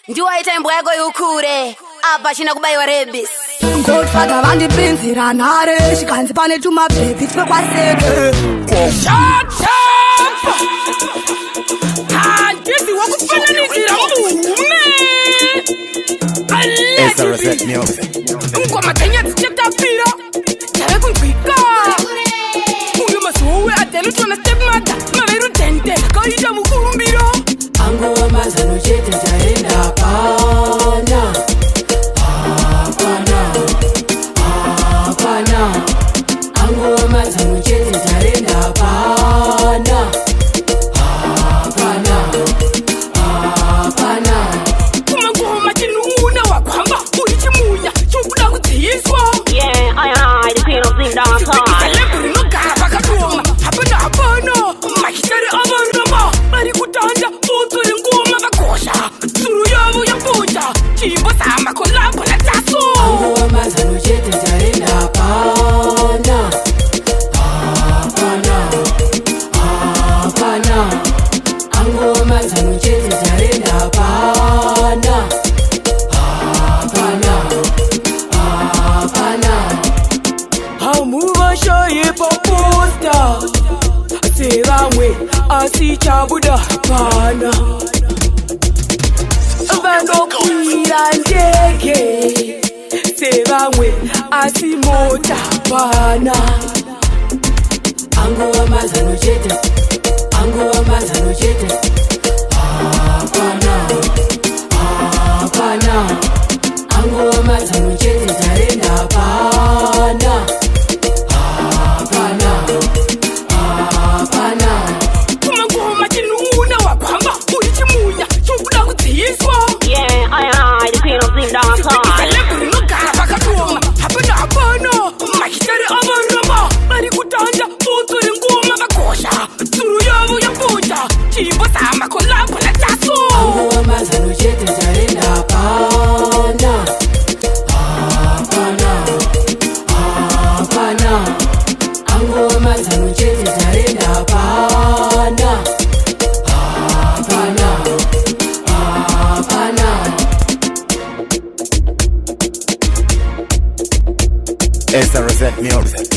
ndiwaita imbo yako yukure apa china kubayiwa rebis Godfather vandipinzira nhare chikanzi pane tumabhebhi twekwaseke handisi wakufananidzira mume ngoma dzanyadzi chetapira tave kunzwika uyo mazuwe adelutona stepmother maverudente kaita mukurumbiro angova mazano chete taenda pana angova mazano chete taenda pana kumangoma chinuna wakwamba uri chimuya chokuda kudziiswa alebhuri nogara pakatoma hapana hapana machitare avarurama ari kutanda botso rengoma vakosha tsuru yavo yapota chimbo samakolabo nataso angova mazano chete taenda pana angova mazano chete taenda pana hamuvashaye paposta sevamwe asi chabuda pana vanokwira ndege sevamwe asi mota pana angova mazano chete angova mazano chete angova mazano chete taenda pana kumangoma chinuna wakwamba uri chimuya chokuda kudziiswa alebhuri nogara pakatoma hapana hapana machitare avarurama ari kutanda botso rengoma vakosha tsuru yavo yapota chimbo samakolabo nataso angova mazano chete taenda pana angova mazano chete taenda pana Esa Rosette Music.